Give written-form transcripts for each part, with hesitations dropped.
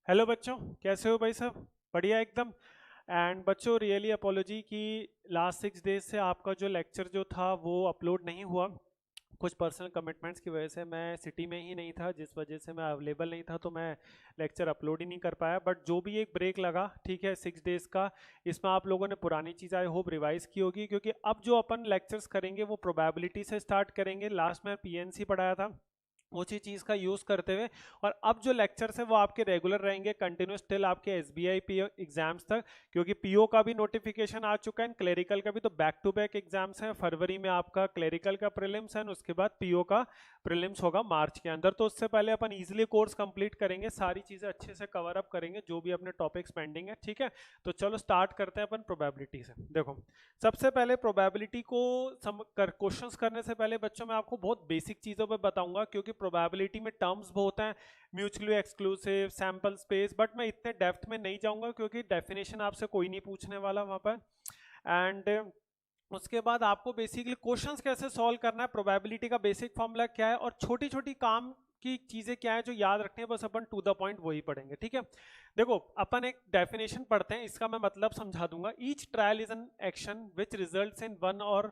Hello बच्चों, कैसे हो भाई साहब? बढ़िया एकदम। एंड बच्चों, रियली अपोलॉजी कि लास्ट 6 डेज से आपका जो लेक्चर जो था वो अपलोड नहीं हुआ। कुछ पर्सनल कमिटमेंट्स की वजह से मैं सिटी में ही नहीं था, जिस वजह से मैं अवेलेबल नहीं था, तो मैं लेक्चर अपलोड ही नहीं कर पाया। बट जो भी एक ब्रेक लगा, ठीक है, 6 डेज का, इसमें आप लोगों ने पुरानी चीज़ आई होप रिवाइज की होगी, क्योंकि अब जो अपन लेक्चर्स करेंगे वो प्रोबेबिलिटी से स्टार्ट करेंगे। लास्ट में पीएनसी पढ़ाया था, उसी चीज़ का यूज़ करते हुए। और अब जो लेक्चर्स है वो आपके रेगुलर रहेंगे, कंटिन्यूस टिल आपके एसबीआई पीओ एग्जाम्स तक, क्योंकि पीओ का भी नोटिफिकेशन आ चुका है, क्लेरिकल का भी। तो बैक टू बैक एग्जाम्स हैं। फरवरी में आपका क्लेरिकल का प्रीलिम्स है, उसके बाद पीओ का प्रीलिम्स होगा मार्च के अंदर। तो उससे पहले अपन इजीली कोर्स कंप्लीट करेंगे, सारी चीज़ें अच्छे से कवर अप करेंगे, जो भी अपने टॉपिक्स पेंडिंग है, ठीक है। तो चलो स्टार्ट करते हैं अपन प्रोबेबिलिटी से। देखो, सबसे पहले प्रोबेबिलिटी को क्वेश्चंस करने से पहले बच्चों मैं आपको बहुत बेसिक चीज़ों पे बताऊंगा, क्योंकि प्रोबेबिलिटी में टर्म्स बहुत हैं, mutually exclusive, sample space, but मैं इतने डेप्थ में नहीं जाऊंगा क्योंकि डेफिनेशन आपसे कोई नहीं पूछने वाला वहाँ पर। एंड उसके बाद आपको बेसिकली क्वेश्चंस कैसे सॉल्व करना है, प्रोबेबिलिटी का बेसिक फॉर्मूला क्या है, और छोटी छोटी काम की चीजें क्या है जो याद रखनी है, बस अपन टू द पॉइंट वही पढ़ेंगे, ठीक है। देखो, अपन एक डेफिनेशन पढ़ते हैं, इसका मैं मतलब समझा दूंगा। Each trial is an action which results in one और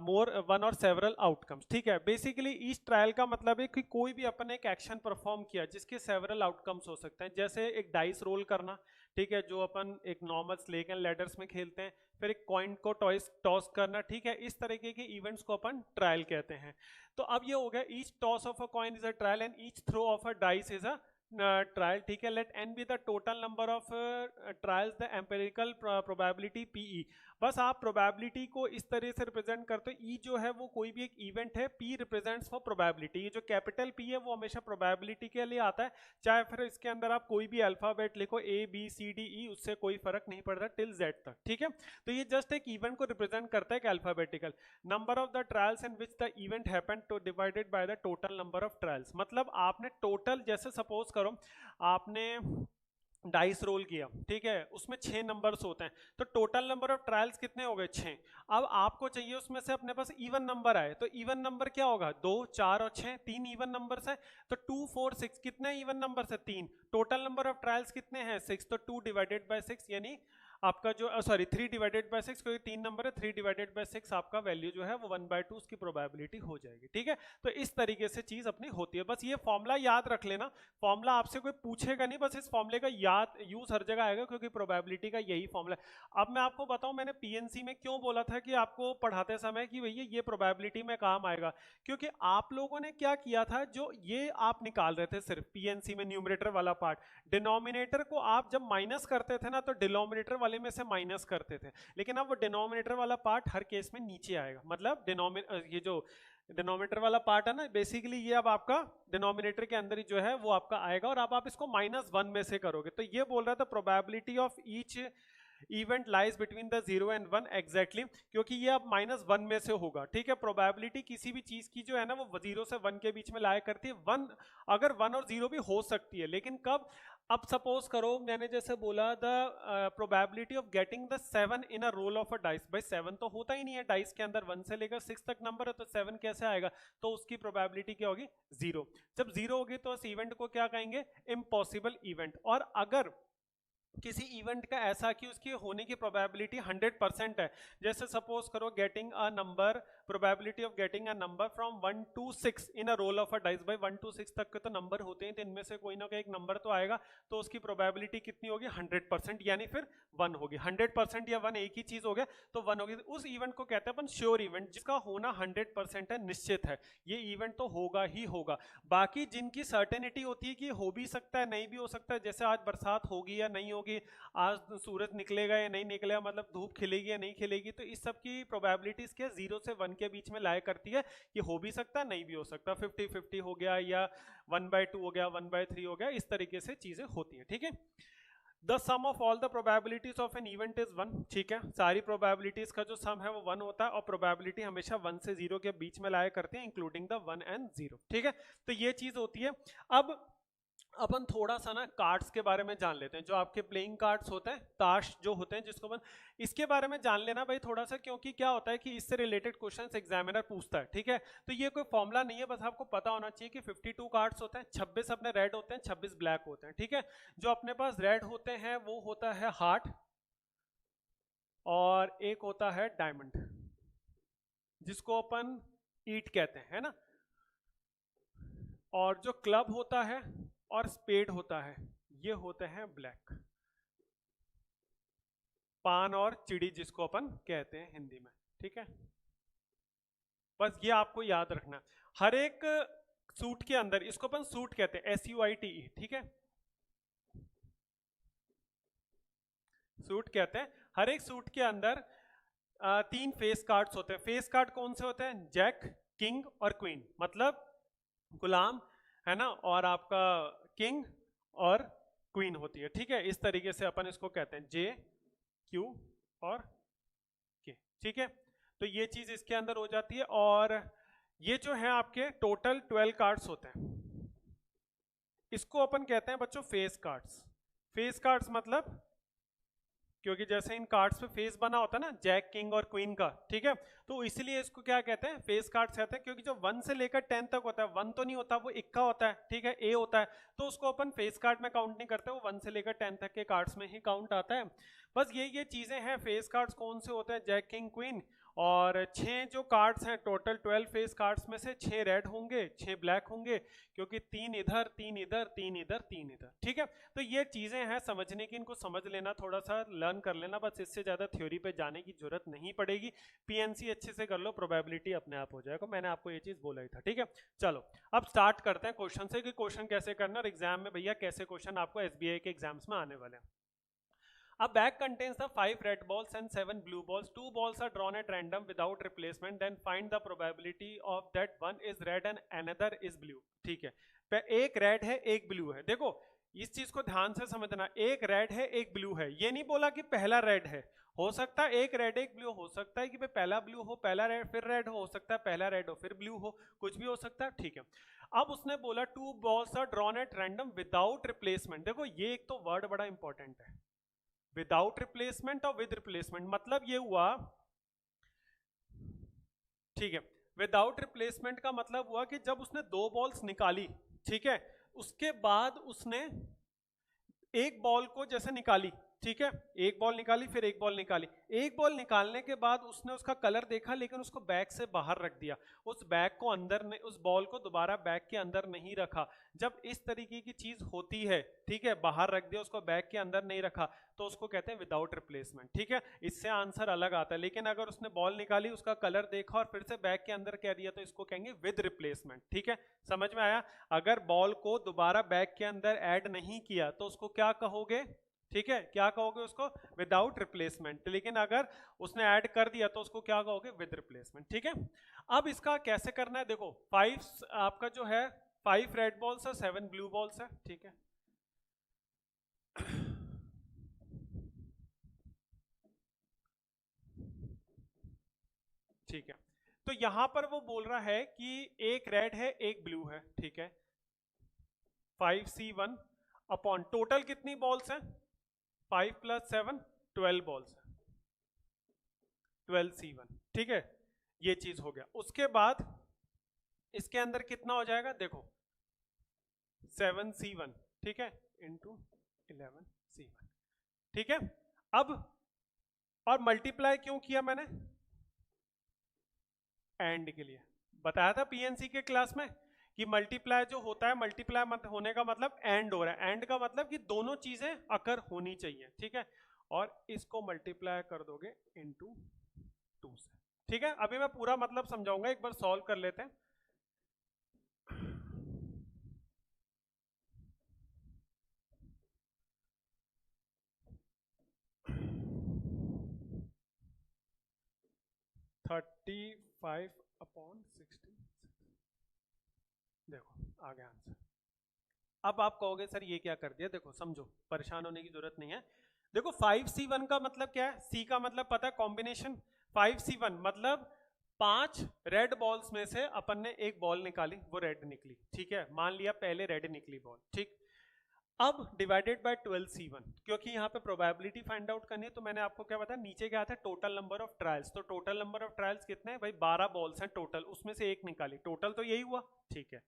मोर वन और सेवरल आउटकम्स, ठीक है। बेसिकली ईच ट्रायल का मतलब है कि कोई भी अपन एक एक्शन परफॉर्म किया जिसके सेवरल आउटकम्स हो सकते हैं, जैसे एक डाइस रोल करना, ठीक है, जो अपन एक नॉर्मल स्नेक एंड लैडर्स में खेलते हैं, फिर एक कॉइन को टॉस टॉस करना, ठीक है। इस तरीके के इवेंट्स को अपन ट्रायल कहते हैं। तो अब ये हो गया, each toss of a coin is a trial and each throw of a dice is a trial, ठीक है। Let N be the total number of trials the empirical probability P E. बस आप प्रोबेबिलिटी को इस तरह से रिप्रेजेंट करते हो, ई जो है वो कोई भी एक इवेंट है, पी रिप्रेजेंट्स फॉर प्रोबेबिलिटी। ये जो कैपिटल पी है वो हमेशा प्रोबेबिलिटी के लिए आता है, चाहे फिर इसके अंदर आप कोई भी अल्फाबेट लिखो, A B C D E, उससे कोई फर्क नहीं पड़ता टिल जेड तक, ठीक है। तो ये जस्ट एक इवेंट को रिप्रेजेंट करता है, एक alphabetical number of the trials in which the event happened two divided by the total number of trials. मतलब आपने टोटल, जैसे सपोज करो आपने डाइस रोल किया, ठीक है, उसमें 6 नंबर्स होते हैं, तो टोटल नंबर ऑफ ट्रायल्स कितने हो गए? 6। अब आपको चाहिए उसमें से अपने पास इवन नंबर आए, तो इवन नंबर क्या होगा? 2, 4 और 6, 3 इवन नंबर्स है। तो 2, 4, 6 कितने इवन नंबर्स है? 3। टोटल नंबर ऑफ ट्रायल्स कितने हैं? 6। तो 2 डिवाइडेड बाय 6, यानी आपका जो सॉरी 3 डिवाइडेड बाय 6, क्योंकि 3 नंबर है, 3 डिवाइडेड बाय 6 आपका वैल्यू जो है वो 1/2 उसकी प्रोबेबिलिटी हो जाएगी, ठीक है। तो इस तरीके से चीज अपनी होती है, बस ये फॉर्मूला याद रख लेना। फॉर्मूला आपसे कोई पूछेगा नहीं, बस इस फॉर्मूले का याद यूज हर जगह आएगा, क्योंकि प्रोबेबिलिटी का यही फॉर्मूला है। अब मैं आपको बताऊं, मैंने पीएनसी में क्यों बोला था कि आपको पढ़ाते समय कि भैया ये प्रोबेबिलिटी में काम आएगा, क्योंकि आप लोगों ने क्या किया था, जो ये आप निकाल रहे थे सिर्फ पीएनसी में न्यूमरेटर वाला पार्ट, डिनोमिनेटर को आप जब माइनस करते थे ना, तो डिनोमिनेटर वाले में से माइनस करते थे, लेकिन अब वो डिनोमिनेटर वाला पार्ट हर केस में नीचे आएगा। मतलब ये जो डिनोमिनेटर वाला पार्ट है ना, बेसिकली ये अब आपका डिनोमिनेटर के अंदर ही जो है वो आपका आएगा, और अब आप इसको -1 में से करोगे। तो ये बोल रहा था probability of each event lies between the 0 and 1, exactly, क्योंकि ये अब -1 में से होगा, ठीक है। प्रोबेबिलिटी किसी भी चीज की जो है ना वो 0 से 1 के बीच में लाया करती है। 1, अगर 1 और 0 भी हो सकती है, लेकिन कब? अब सपोज करो मैंने जैसे बोला, the probability of getting the 7 in a roll of a dice. भाई 7 तो होता ही नहीं है डाइस के अंदर, 1 से लेकर 6 तक नंबर है, तो 7 कैसे आएगा? तो उसकी प्रोबेबिलिटी क्या होगी? 0। जब 0 होगी तो उस इवेंट को क्या कहेंगे? Impossible event. और अगर किसी इवेंट का ऐसा कि उसकी होने की प्रोबेबिलिटी 100% है, जैसे सपोज करो getting a number, probability of getting a number from 1 to 6 in a roll of a dice. भाई 1 to 6 तक के तो नंबर होते हैं, तो इनमें से कोई ना कोई एक नंबर तो आएगा, तो उसकी प्रोबेबिलिटी कितनी होगी? 100%, यानी फिर 1 होगी। 100% या 1 एक ही चीज हो गया, तो 1 होगी। उस इवेंट को कहते हैं अपन श्योर इवेंट, जिसका होना 100% है, निश्चित है, ये इवेंट तो होगा ही होगा। बाकी जिनकी सर्टेनिटी होती है कि हो भी सकता है, नहीं भी हो सकता है, जैसे आज बरसात होगी या नहीं होगी, आज सूरज निकलेगा या नहीं निकलेगा, मतलब धूप खिलेगी या नहीं खिलेगी, तो इस सब की प्रोबेबिलिटीज क्या 0 से 1 के बीच में लाया करती है, कि हो भी सकता है, नहीं भी हो सकता। 50-50 हो गया, या 1/2 हो गया, 1/3 हो गया, इस तरीके से चीजें होती है, ठीक है। The sum of all the probabilities of an event is 1, ठीक है। सारी प्रोबेबिलिटीज का जो सम है वो 1 होता है, और प्रोबेबिलिटी हमेशा 1 से 0 के बीच में लाया करते हैं, इंक्लूडिंग द 1 and 0, ठीक है। तो ये चीज होती है। अब अपन थोड़ा सा ना कार्ड्स के बारे में जान लेते हैं, जो आपके प्लेइंग कार्ड्स होते हैं, ताश जो होते हैं, जिसको अपन इसके बारे में जान लेना भाई थोड़ा सा, क्योंकि क्या होता है कि इससे रिलेटेड क्वेश्चंस एग्जामिनर पूछता है, ठीक है। तो ये कोई फॉर्मूला नहीं है, बस आपको पता होना चाहिए कि 52 कार्ड्स होते हैं, 26 अपने रेड होते हैं, 26 ब्लैक होते हैं, ठीक है। जो अपने पास रेड होते हैं वो होता है हार्ट, और एक होता है डायमंड, जिसको अपन ईट कहते हैं, है ना। और जो क्लब होता है और स्पेड होता है, ये होते हैं ब्लैक। पान और चिड़ी जिसको अपन कहते हैं हिंदी में, ठीक है। बस ये आपको याद रखना। हर एक सूट के अंदर, इसको अपन सूट कहते हैं, SUITE, ठीक है, सूट कहते हैं। हर एक सूट के अंदर 3 फेस कार्ड्स होते हैं। फेस कार्ड कौन से होते हैं? जैक, किंग और क्वीन, मतलब गुलाम, है ना, और आपका किंग और क्वीन होती है, ठीक है। इस तरीके से अपन इसको कहते हैं J, Q और K, ठीक है। तो ये चीज इसके अंदर हो जाती है। और ये जो है आपके टोटल 12 कार्ड्स होते हैं, इसको अपन कहते हैं बच्चों फेस कार्ड्स। फेस कार्ड्स मतलब, क्योंकि जैसे इन कार्ड्स पे फेस बना होता है ना, जैक, किंग और क्वीन का, ठीक है, तो इसलिए इसको क्या कहते हैं? फेस कार्ड्स कहते हैं। क्योंकि जो 1 से लेकर 10 तक होता है, 1 तो नहीं होता, वो इक्का होता है, ठीक है, ए होता है, तो उसको अपन फेस कार्ड में काउंट नहीं करते, वो 1 से लेकर 10 तक के कार्ड्स में ही काउंट आता है। बस ये चीजें हैं। फेस कार्ड्स कौन से होते हैं? Jack, king, queen. और 6 जो कार्ड्स हैं टोटल 12 फेस कार्ड्स में से 6 रेड होंगे, 6 ब्लैक होंगे, क्योंकि 3 इधर, 3 इधर, 3 इधर, 3 इधर, ठीक है। तो ये चीजें हैं समझने की, इनको समझ लेना, थोड़ा सा लर्न कर लेना, बस इससे ज्यादा थ्योरी पे जाने की जरूरत नहीं पड़ेगी। PNC अच्छे से कर लो, प्रोबेबिलिटी अपने आप हो जाएगा। मैंने आपको ये चीज बोला ही था, ठीक है। चलो अब स्टार्ट करते हैं क्वेश्चन से, कि क्वेश्चन कैसे करना और एग्जाम में भैया कैसे क्वेश्चन आपको SBI के एग्जाम्स में आने वाले हैं। A bag contains the 5 red balls and 7 blue balls. 2 balls are drawn at random without replacement. Then find the probability of that one is red and another is blue. ठीक है, एक red है एक blue है। देखो इस चीज को ध्यान से समझना, एक रेड है एक ब्लू है, ये नहीं बोला कि पहला रेड है। हो सकता है एक रेड एक ब्लू, हो सकता है कि भाई पहला ब्लू हो, पहला रेड फिर रेड हो सकता है पहला रेड हो फिर ब्लू हो, कुछ भी हो सकता है, ठीक है। अब उसने बोला 2 balls are drawn at random without replacement। देखो ये एक तो वर्ड बड़ा इंपॉर्टेंट है, विदाउट रिप्लेसमेंट और विद रिप्लेसमेंट। मतलब ये हुआ, ठीक है, विदाउट रिप्लेसमेंट का मतलब हुआ कि जब उसने 2 बॉल्स निकाली, ठीक है, उसके बाद उसने एक बॉल को जैसे निकाली, ठीक है, एक बॉल निकाली फिर एक बॉल निकाली, एक बॉल निकालने के बाद उसने उसका कलर देखा लेकिन उसको बैग से बाहर रख दिया, उस बैग को अंदर नहीं, उस बॉल को दोबारा बैग के अंदर नहीं रखा। जब इस तरीके की चीज होती है, ठीक है, बाहर रख दिया उसको बैग के अंदर नहीं रखा, तो उसको कहते हैं विदाउट रिप्लेसमेंट, ठीक है। इससे आंसर अलग आता है। लेकिन अगर उसने बॉल निकाली, उसका कलर देखा और फिर से बैग के अंदर कह दिया, तो इसको कहेंगे विद रिप्लेसमेंट, ठीक है। समझ में आया? अगर बॉल को दोबारा बैग के अंदर ऐड नहीं किया तो उसको क्या कहोगे? ठीक है, क्या कहोगे उसको? Without replacement. लेकिन अगर उसने ऐड कर दिया तो उसको क्या कहोगे? विद रिप्लेसमेंट, ठीक है। अब इसका कैसे करना है, देखो 5 आपका जो है 5 रेड बॉल्स है 7 ब्लू बॉल्स है, ठीक है। ठीक है, तो यहां पर वो बोल रहा है कि एक रेड है एक ब्लू है, ठीक है। 5C1 अपॉन टोटल कितनी बॉल्स हैं? 5 + 7 12 बॉल्स, 12C1, ठीक है। ये चीज हो गया। उसके बाद इसके अंदर कितना हो जाएगा? देखो 7C1, ठीक है, इंटू 11C1, ठीक है। अब और मल्टीप्लाई क्यों किया मैंने? एंड के लिए बताया था PNC के क्लास में कि मल्टीप्लाई जो होता है, मल्टीप्लाई मत होने का मतलब एंड हो रहा है। एंड का मतलब कि दोनों चीजें अकर होनी चाहिए, ठीक है। और इसको मल्टीप्लाई कर दोगे इनटू 2 से, ठीक है। अभी मैं पूरा मतलब समझाऊंगा, एक बार सॉल्व कर लेते हैं। थर्टी 35/16, देखो आ गया आंसर। अब आप कहोगे सर ये क्या कर दिया? देखो समझो, परेशान होने की जरूरत नहीं है। देखो 5C1 का मतलब क्या है? C का मतलब पता है, कॉम्बिनेशन। 5C1 मतलब 5 रेड बॉल्स में से अपन ने एक बॉल निकाली, वो रेड निकली, ठीक है। मान लिया पहले रेड निकली बॉल, ठीक। अब डिवाइडेड बाय 12C1, क्योंकि यहाँ पे प्रोबेबिलिटी फाइंड आउट करनी है, तो मैंने आपको क्या बताया, नीचे क्या था, टोटल नंबर ऑफ ट्रायल्स। तो टोटल नंबर ऑफ ट्रायल्स कितने हैं भाई, 12 बॉल्स हैं टोटल, उसमें से एक निकाली, टोटल तो यही हुआ, ठीक है।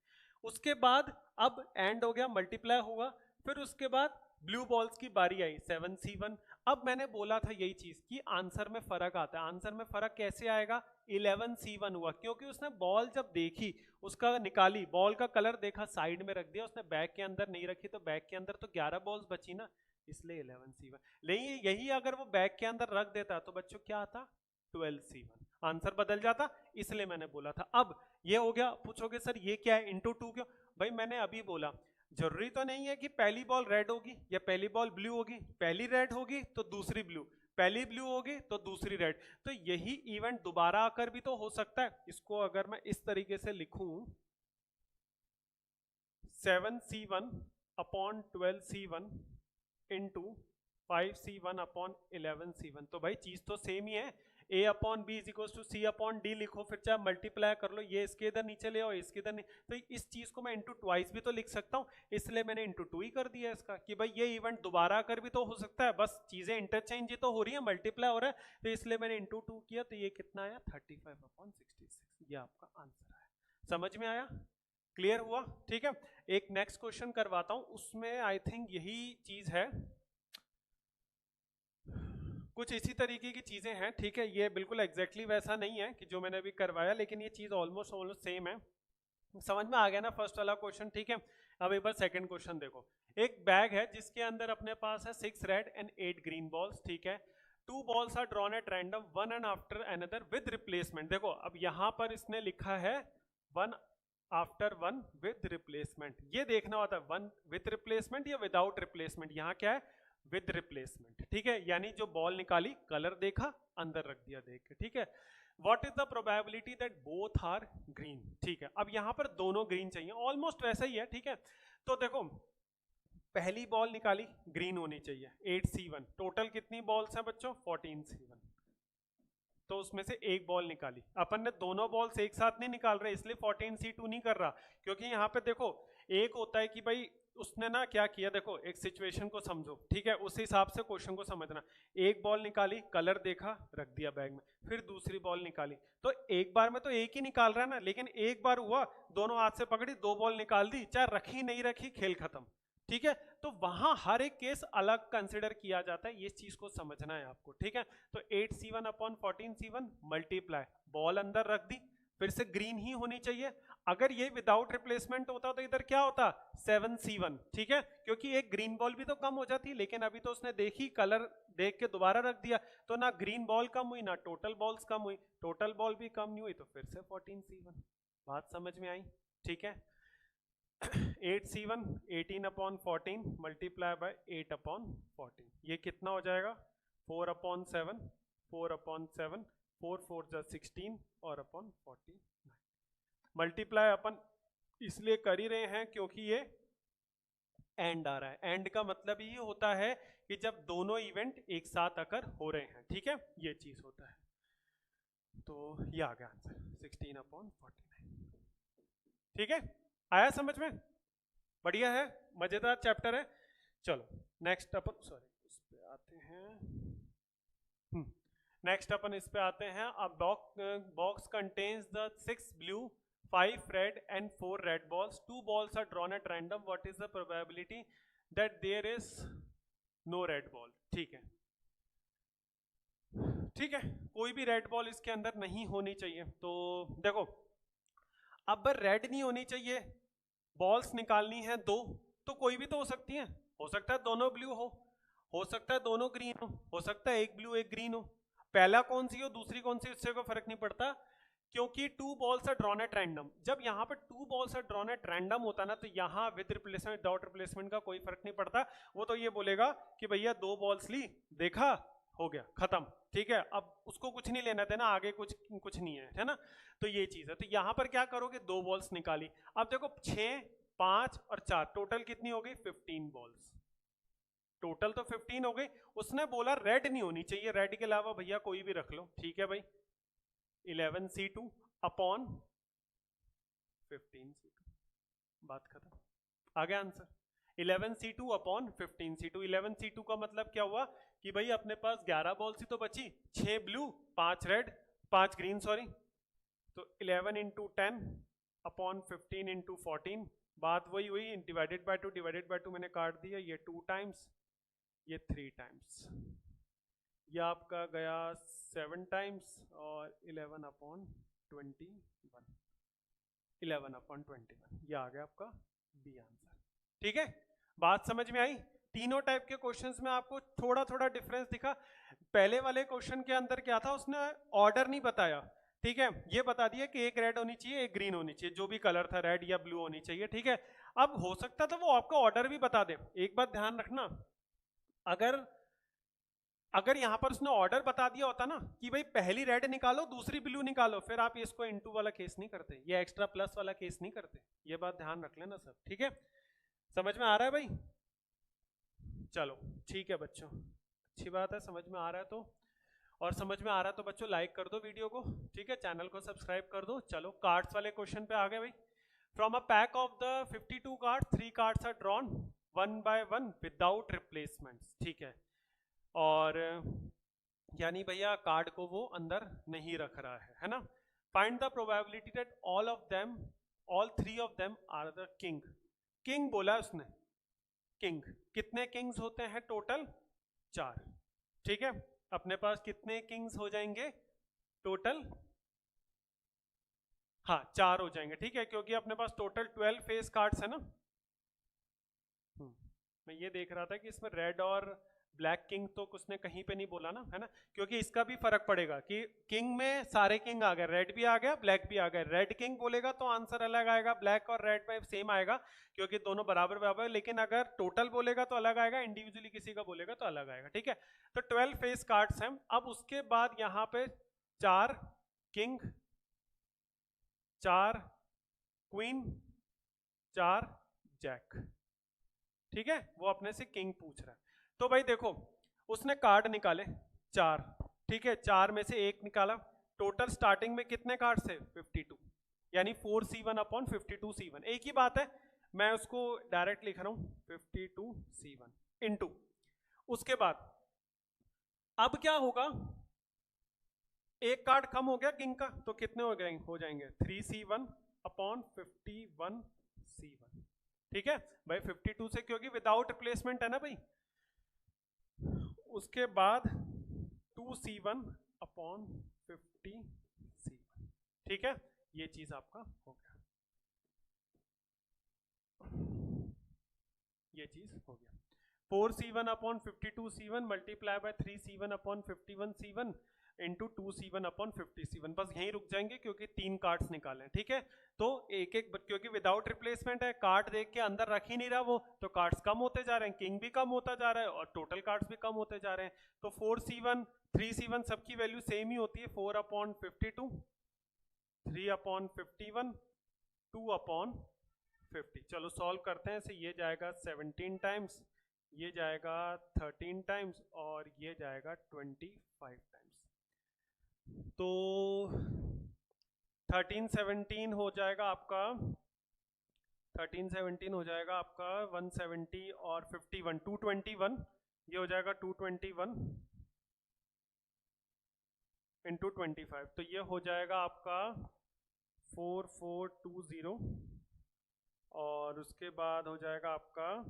उसके बाद अब एंड हो गया, मल्टीप्लाई होगा, फिर उसके बाद ब्लू बॉल्स की बारी आई 7C1। अब मैंने बोला था यही चीज कि आंसर में फर्क आता है। आंसर में फर्क कैसे आएगा, 11C1 हुआ, क्योंकि उसने बॉल जब देखी, उसका निकाली, बॉल का कलर देखा, साइड में रख दिया, उसने बैग के अंदर नहीं रखी, तो बैग के अंदर तो 11 बॉल्स बची ना, इसलिए 11C1। लेकिन यही अगर वो बैग के अंदर रख देता तो बच्चों क्या आता, 12C1, आंसर बदल जाता, इसलिए मैंने बोला था। अब ये हो गया, पूछोगे सर ये क्या है, इंटू 2 क्यों, भाई मैंने अभी बोला जरूरी तो नहीं है कि पहली बॉल रेड होगी या पहली बॉल ब्लू होगी, पहली रेड होगी तो दूसरी ब्लू, पहली ब्लू होगी तो दूसरी रेड, तो यही इवेंट दोबारा आकर भी तो हो सकता है। इसको अगर मैं इस तरीके से लिखूं, 7C1 upon 12C1 into 5C1 upon 11C1, तो भाई चीज तो सेम ही है, a upon B is equal to C upon D लिखो, फिर चाहे मल्टीप्लाई कर लो, ये इसके इधर नीचे ले आओ, इसके इधर नहीं, तो इस चीज को मैं इंटू ट्वाइस भी तो लिख सकता हूँ, इसलिए मैंने इंटू 2 ही कर दिया इसका, कि भाई ये इवेंट दोबारा आकर भी तो हो सकता है, बस चीजें इंटरचेंज ही तो हो रही है, मल्टीप्लाई हो रहा है, तो इसलिए मैंने इंटू 2 किया, तो ये कितना आया 35 अपॉन 66, ये आपका आंसर है। समझ में आया, क्लियर हुआ, ठीक है। एक नेक्स्ट क्वेश्चन करवाता हूं, उसमें आई थिंक यही चीज है, कुछ इसी तरीके की चीजें हैं, ठीक है। ये बिल्कुल एग्जैक्टली वैसा नहीं है कि जो मैंने अभी करवाया, लेकिन ये चीज ऑलमोस्ट सेम है। समझ में आ गया ना फर्स्ट वाला क्वेश्चन, ठीक है। अब एक बार सेकंड क्वेश्चन देखो, एक बैग है जिसके अंदर अपने पास है 6 रेड एंड 8 ग्रीन बॉल्स, ठीक है। 2 balls are drawn at random, one and after another with replacement. देखो अब यहां पर इसने लिखा है one after one with replacement, ये देखना होता है वन विद रिप्लेसमेंट या विदाउट रिप्लेसमेंट, यहाँ क्या है विद रिप्लेसमेंट, ठीक है। यानी जो बॉल निकाली, कलर देखा, अंदर रख दिया देख के, ठीक है। What is the probability that both are green, ठीक है। अब यहां पर दोनों ग्रीन चाहिए, ऑलमोस्ट वैसा ही है, ठीक है। तो देखो पहली बॉल निकाली, ग्रीन होनी चाहिए, 8C1, टोटल कितनी बॉल्स हैं बच्चों, 14C1, तो उसमें से एक बॉल निकाली, अपन ने दोनों बॉल्स एक साथ नहीं निकाल रहे, इसलिए 14C2 नहीं कर रहा, क्योंकि यहाँ पे देखो एक होता है कि भाई उसने ना क्या किया, देखो एक सिचुएशन को समझो, ठीक है, उस हिसाब से क्वेश्चन को समझना। एक बॉल निकाली, कलर देखा, रख दिया बैग में, फिर दूसरी बॉल निकाली, तो एक बार में तो एक ही निकाल रहा है ना, लेकिन एक बार हुआ दोनों हाथ से पकड़ी, 2 बॉल निकाल दी, चाहे रखी नहीं रखी, खेल खत्म, ठीक है। तो वहां हर एक केस अलग कंसिडर किया जाता है, ये चीज को समझना है आपको, ठीक है। तो 8C1 upon 14C1 multiply, ball अंदर रख दी, फिर से ग्रीन ही होनी चाहिए, अगर ये विदाउट रिप्लेसमेंट होता तो इधर क्या होता 7C1, ठीक है, क्योंकि एक ग्रीन बॉल भी तो कम हो जाती, लेकिन अभी तो उसने देखी, कलर देख के दोबारा रख दिया, तो ना ग्रीन बॉल कम हुई ना टोटल बॉल्स कम हुई, टोटल बॉल भी कम नहीं हुई, तो फिर से 14C1। बात समझ में आई, ठीक है। 8C1 18 upon 14 multiply by 8 upon 14, ये कितना हो जाएगा 4 अपॉन 7, 4 अपॉन 7, 4 4 जा 16 और अपॉन 49, मल्टीप्लाई अपन इसलिए कर ही रहे हैं क्योंकि ये एंड आ रहा है, एंड का मतलब ये होता है कि जब दोनों इवेंट एक साथ आकर हो रहे हैं, ठीक है, ये चीज होता है। तो ये आ गया आंसर 16 अपॉन 49, ठीक है, आया समझ में, बढ़िया है, मजेदार चैप्टर है। चलो नेक्स्ट अपन, सॉरी इस पे आते हैं, नेक्स्ट अपन इस पे आते हैं। अब box contains the 6 blue 5 red and 4 red balls, 2 balls are drawn at random, what is the probability that there is no red ball, ठीक है, ठीक है, कोई भी रेड बॉल इसके अंदर नहीं होनी चाहिए। तो देखो अब रेड नहीं होनी चाहिए, बॉल्स निकालनी है 2, तो कोई भी तो हो सकती है, हो सकता है दोनों ब्लू हो सकता है दोनों ग्रीन हो सकता है एक ब्लू एक ग्रीन हो, पहला कौन सी हो दूसरी कौन सी, इससे कोई फर्क नहीं पड़ता, क्योंकि 2 balls are drawn at random. जब यहाँ पर 2 balls are drawn at random होता ना, तो यहाँ विद रिप्लेसमेंट विदाउट रिप्लेसमेंट का कोई फर्क नहीं पड़ता, वो तो ये बोलेगा कि भैया 2 बॉल्स ली, देखा, हो गया खत्म, ठीक है, अब उसको कुछ नहीं लेना देना, आगे कुछ नहीं है ना, तो ये चीज है। तो यहां पर क्या करोगे, 2 बॉल्स निकाली, अब देखो 6 5 और 4 टोटल कितनी हो गई 15 बॉल्स, टोटल तो 15 हो गई। उसने बोला रेड नहीं होनी चाहिए, रेड के अलावा भैया कोई भी रख लो, ठीक है भाई, 11C2 अपॉन 15C2, बात खत्म, आ गया answer. 11c2 upon 15c2। 11c2 का मतलब क्या हुआ कि भाई अपने पास 11 बॉल्स ही तो बची, 6 ब्लू 5 रेड 5 ग्रीन सॉरी, तो 11 इंटू 10 अपॉन 15 इंटू 14, बात वही हुई, डिवाइडेड बाय टू मैंने काट दिया, ये 2 टाइम्स ये 3 टाइम्स, ये आपका गया 7 टाइम्स और 11 अपॉन 21, 11 अपॉन 21, ये आ गया आपका बी आंसर। ठीक है, बात समझ में आई? तीनों टाइप के क्वेश्चंस में आपको थोड़ा थोड़ा डिफरेंस दिखा। पहले वाले क्वेश्चन के अंदर क्या था, उसने ऑर्डर नहीं बताया, ठीक है, ये बता दिया कि एक रेड होनी चाहिए एक ग्रीन होनी चाहिए, जो भी कलर था रेड या ब्लू होनी चाहिए, ठीक है। अब हो सकता था वो आपका ऑर्डर भी बता दे। एक बात ध्यान रखना, अगर यहां पर उसने ऑर्डर बता दिया होता ना कि भाई पहली रेड निकालो दूसरी ब्लू निकालो, फिर आप इसको इनटू वाला केस नहीं करते, ये एक्स्ट्रा प्लस वाला केस नहीं करते, ये बात ध्यान रख लेना सब, ठीक है। समझ में आ रहा है भाई? चलो ठीक है बच्चों, अच्छी बात है, समझ में आ रहा है तो, और समझ में आ रहा है तो बच्चों लाइक कर दो वीडियो को, ठीक है, चैनल को सब्सक्राइब कर दो। चलो कार्ड्स वाले क्वेश्चन पे आ गए भाई। From a pack of the 52 card 3 cards are drawn 1 by 1 without replacements, ठीक है, और यानी भैया कार्ड को वो अंदर नहीं रख रहा है ना। Find the probability that all 3 of them are the king. King बोला उसने, किंग, कितने किंग्स होते हैं टोटल? 4, ठीक है, अपने पास कितने किंग्स हो जाएंगे टोटल? हाँ 4 हो जाएंगे, ठीक है, क्योंकि अपने पास टोटल 12 फेस कार्ड्स है ना। मैं ये देख रहा था कि इसमें रेड और ब्लैक किंग तो उसने कहीं पे नहीं बोला ना, है ना, क्योंकि इसका भी फर्क पड़ेगा कि किंग में सारे किंग आ गए, रेड भी आ गया ब्लैक भी आ गया। रेड किंग बोलेगा तो आंसर अलग आएगा, ब्लैक और रेड में सेम आएगा क्योंकि दोनों बराबर बराबर, लेकिन अगर टोटल बोलेगा तो अलग आएगा, इंडिविजुअली किसी का बोलेगा तो अलग आएगा, ठीक है। तो 12 फेस कार्ड्स हैं। अब उसके बाद यहाँ पे 4 किंग 4 क्वीन 4 जैक, ठीक है, वो अपने से किंग पूछ रहा है। तो भाई देखो उसने कार्ड निकाले 4, ठीक है, 4 में से एक निकाला, टोटल स्टार्टिंग में कितने कार्ड थे? 52, यानी 4c1 अपॉन 52c1। एक ही बात है, मैं उसको डायरेक्ट लिख रहा हूं 52c1 इनटू, उसके बाद अब क्या होगा, एक कार्ड कम हो गया किंग का, तो कितने हो जाएंगे 3c1 अपॉन 51c1, ठीक है भाई 52 से, क्योंकि विदाउट रिप्लेसमेंट है ना भाई। उसके बाद 2c1 अपॉन 50c1, ठीक है, ये चीज आपका हो गया, ये चीज हो गया। 4c1 upon 52c1 multiply by 3c1 upon 51c1 into 2c1 upon 50c1, बस यहीं रुक जाएंगे क्योंकि 3 कार्ड्स निकाले, ठीक है। तो एक एक, क्योंकि विदाउट रिप्लेसमेंट है, कार्ड देख के अंदर रख ही नहीं रहा वो, तो कार्ड्स कम होते जा रहे हैं, किंग भी कम होता जा रहा है और टोटल कार्ड्स भी कम होते जा रहे हैं। तो 4c1 3c1 सबकी वैल्यू सेम ही होती है, 4 अपॉन 52 3 अपॉन 51 2 अपॉन 50। चलो सॉल्व करते हैं, इसे ये जाएगा 17 टाइम्स, ये जाएगा 13 टाइम्स और ये जाएगा 25 टाइम्स। तो 13 17 हो जाएगा आपका, 13 17 हो जाएगा आपका 170 और 51 221, ये हो जाएगा 221 इंटू 25, तो ये हो जाएगा आपका 4420, और उसके बाद हो जाएगा आपका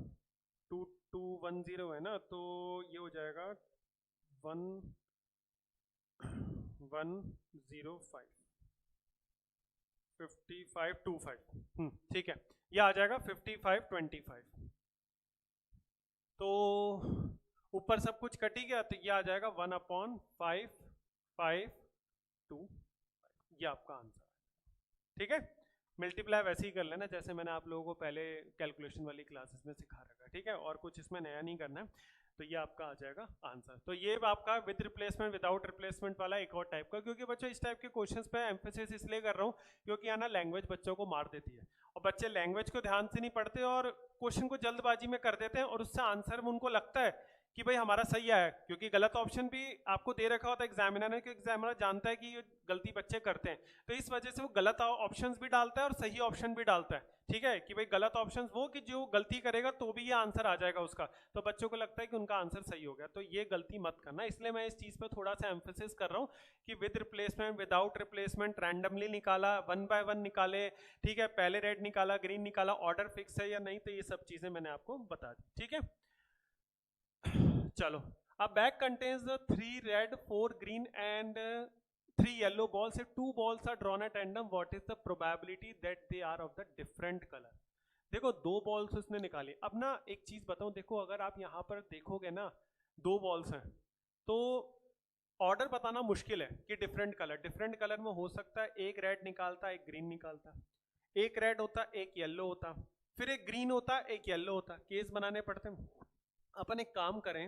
2210 है ना, तो ये हो जाएगा 1105 5525, ठीक है, ये आ जाएगा 5525। तो ऊपर सब कुछ कट ही गया, तो ये आ जाएगा 1/552, ये आपका आंसर है, ठीक है। मल्टीप्लाई वैसे ही कर लेना जैसे मैंने आप लोगों को पहले कैलकुलेशन वाली क्लासेस में सिखा रखा है, ठीक है, और कुछ इसमें नया नहीं करना है। तो ये आपका आ जाएगा आंसर। तो ये आपका विद रिप्लेसमेंट विदाउट रिप्लेसमेंट वाला एक और टाइप का, क्योंकि बच्चों इस टाइप के क्वेश्चंस पे एम्फेसिस इसलिए कर रहा हूँ क्योंकि है ना लैंग्वेज बच्चों को मार देती है, और बच्चे लैंग्वेज को ध्यान से नहीं पढ़ते और क्वेश्चन को जल्दबाजी में कर देते हैं, और उससे आंसर में उनको लगता है कि भाई हमारा सही आया, क्योंकि गलत ऑप्शन भी आपको दे रखा होता है एग्जामिनर ने, क्योंकि एग्जामिनर जानता है कि ये गलती बच्चे करते हैं, तो इस वजह से वो गलत ऑप्शंस भी डालता है और सही ऑप्शन भी डालता है। ठीक है, कि भाई गलत ऑप्शंस वो कि जो गलती करेगा तो भी ये आंसर आ जाएगा उसका, तो बच्चों को लगता है कि उनका आंसर सही हो गया, तो ये गलती मत करना। इसलिए मैं इस चीज पर थोड़ा सा एम्फेसिस कर रहा हूँ कि with replacement, without replacement, randomly निकाला, 1 by 1 निकाले, ठीक है, पहले रेड निकाला, ग्रीन निकाला, ऑर्डर फिक्स है या नहीं, तो ये सब चीजें मैंने आपको बता दी। ठीक है, चलो, अब bag contains the 3 red 4 green and 3 yellow balls. If 2 balls are drawn at random, what is the probability that they are of the different color? देखो 2 बॉल्स उसने निकाली। अब ना एक चीज बताऊं, देखो अगर आप यहाँ पर देखोगे ना 2 बॉल्स हैं तो ऑर्डर बताना मुश्किल है कि डिफरेंट कलर में हो सकता है एक रेड निकालता एक ग्रीन निकालता, एक रेड होता एक येलो होता, फिर एक ग्रीन होता एक येलो होता, केस बनाने पड़ते हैं। अपन एक काम करें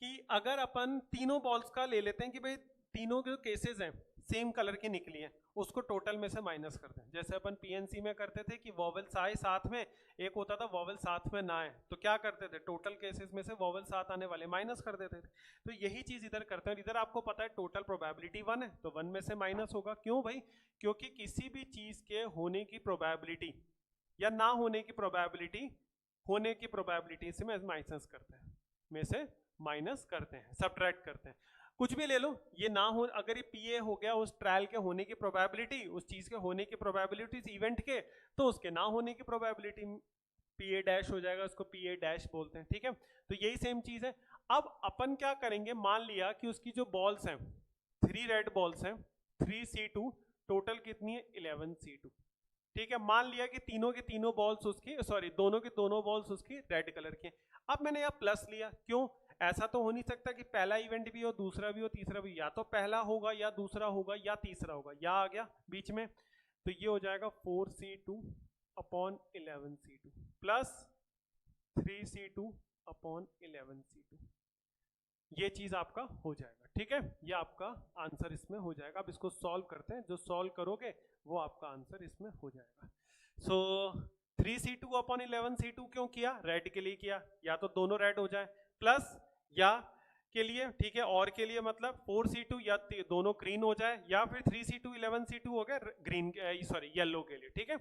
कि अगर अपन तीनों बॉल्स का ले लेते हैं कि भाई तीनों जो केसेस हैं सेम कलर की निकली हैं, उसको टोटल में से माइनस करते हैं। जैसे अपन पीएनसी में करते थे कि वॉवेल्स आए साथ में, एक होता था वॉवेल साथ में ना आए, तो क्या करते थे टोटल केसेस में से वॉवेल साथ आने वाले माइनस कर देते थे। तो यही चीज इधर करते हैं। इधर आपको पता है टोटल प्रोबेबिलिटी 1 है तो 1 में से माइनस होगा। क्यों भाई? क्योंकि किसी भी चीज के होने की प्रोबेबिलिटी या ना होने की प्रोबेबिलिटी, होने की प्रोबेबिलिटी से माइनस करते हैं, में से माइनस करते हैं, सब्ट्रैक्ट करते हैं। कुछ भी ले लो, ये ना हो, अगर ये पीए हो गया उस ट्रायल के होने की प्रोबेबिलिटी, उस चीज के होने की प्रोबेबिलिटी इस इवेंट के, तो उसके ना होने की प्रोबेबिलिटी पीए डैश हो जाएगा, उसको पीए डैश बोलते हैं। ठीक है, तो यही सेम चीज है। अब अपन क्या करेंगे, मान लिया कि उसकी जो बॉल्स हैं 3 रेड बॉल्स हैं, 3C2, टोटल कितनी है 11C2। ठीक है, मान लिया कि तीनों के तीनों बॉल्स उसकी, सॉरी दोनों के दोनों बॉल्स उसकी रेड कलर की। अब मैंने यहाँ प्लस लिया, क्यों? ऐसा तो हो नहीं सकता कि पहला इवेंट भी हो दूसरा भी हो तीसरा भी, या तो पहला होगा या दूसरा होगा या तीसरा होगा, या आ गया बीच में, तो ये हो जाएगा 4C2 upon 11C2 plus 3C2 upon 11C2, ये चीज आपका हो जाएगा। ठीक है, ये आपका आंसर इसमें हो जाएगा। अब इसको सॉल्व करते हैं, जो सॉल्व करोगे वो आपका आंसर इसमें हो जाएगा। सो 3C2 अपॉन 11C2 क्यों किया? रेड के लिए किया, या तो दोनों रेड हो जाए, प्लस या के लिए, ठीक है, और के लिए मतलब 4C2 या दोनों ग्रीन हो जाए, या फिर 3C2 11C2 हो गया ग्रीन, सॉरी येलो के लिए। ठीक है,